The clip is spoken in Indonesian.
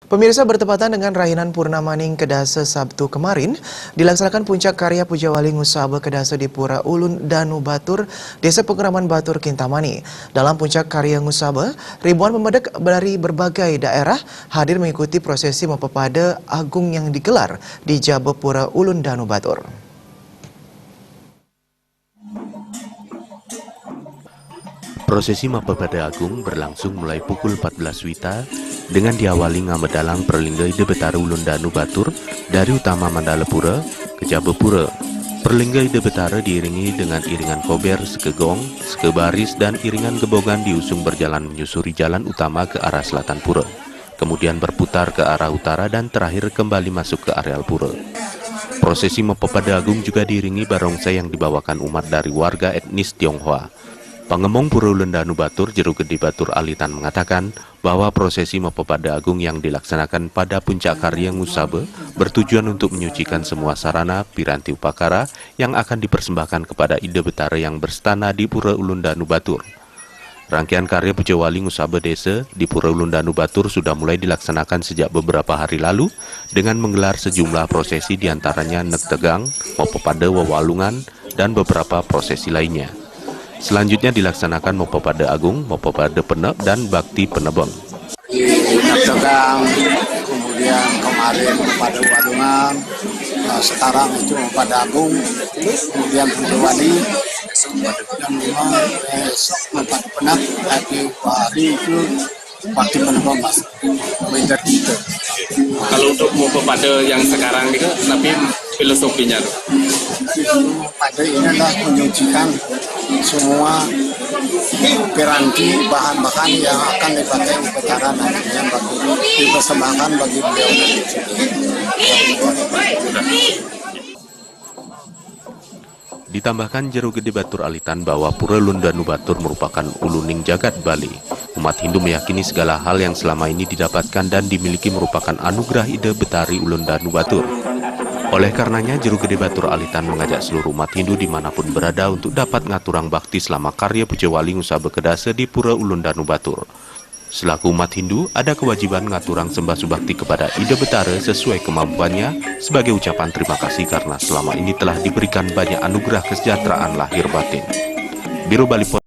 Pemirsa, bertepatan dengan Rahinan Purnamaning Kedase Sabtu kemarin, dilaksanakan puncak karya Pujawali Ngusaba Kedase di Pura Ulun Danu Batur, Desa Pengeraman Batur, Kintamani. Dalam puncak karya Ngusaba, ribuan pemadek dari berbagai daerah hadir mengikuti prosesi Mapapada Agung yang digelar di Jaba Pura Ulun Danu Batur. Prosesi Mapapada Agung berlangsung mulai pukul 14 Wita dengan diawali ngamedalang perlinggai de Betara Ulun Danu Batur dari utama Mandalepura ke Jabapura. Perlinggai de Betara diiringi dengan iringan kober, sekegong, sekebaris dan iringan gebogan diusung berjalan menyusuri jalan utama ke arah selatan pura. Kemudian berputar ke arah utara dan terakhir kembali masuk ke areal pura. Prosesi Mapapada Agung juga diiringi barongsai yang dibawakan umat dari warga etnis Tionghoa. Pangemong Pura Ulun Danu Batur, Jero Gede Batur Alitan mengatakan bahwa prosesi Mapapada Agung yang dilaksanakan pada puncak karya Ngusaba bertujuan untuk menyucikan semua sarana piranti upakara yang akan dipersembahkan kepada Ide Betara yang berstana di Pura Ulun Danu Batur. Rangkaian karya Pujawali Ngusaba Desa di Pura Ulun Danu Batur sudah mulai dilaksanakan sejak beberapa hari lalu dengan menggelar sejumlah prosesi diantaranya Nek Tegang, Mapapada Wawalungan, dan beberapa prosesi lainnya. Selanjutnya dilaksanakan Mapapada Agung, Mapapada Penep, dan Bakti Penebeng. Nek Tegang, kemudian kemarin Mapapada Wadungan, sekarang itu Mapapada Agung, kemudian Pujawali, dan memang Mapapada Penep, tapi hari itu Bakti Penebeng, Mas. Beda gitu. Kalau untuk Mapapada yang sekarang itu, tapi filosofinya tuh? Mapapada ini adalah menyucikan semua piranti bahan-bahan yang akan dipakai upacara nantinya bagi dipersembahkan bagi beliau nanti. Ditambahkan Jero Gede Batur Alitan bahwa Pura Ulun Danu Batur merupakan uluning jagat Bali. Umat Hindu meyakini segala hal yang selama ini didapatkan dan dimiliki merupakan anugerah Ide Betari Ulun Danu Batur. Oleh karenanya, Jero Gede Batur Alitan mengajak seluruh umat Hindu dimanapun berada untuk dapat ngaturang bakti selama karya Pujawali Ngusaba Kedase di Pura Ulun Danu Batur. Selaku umat Hindu, ada kewajiban ngaturang sembah subakti kepada Ide Betara sesuai kemampuannya sebagai ucapan terima kasih karena selama ini telah diberikan banyak anugerah kesejahteraan lahir batin. Biro Bali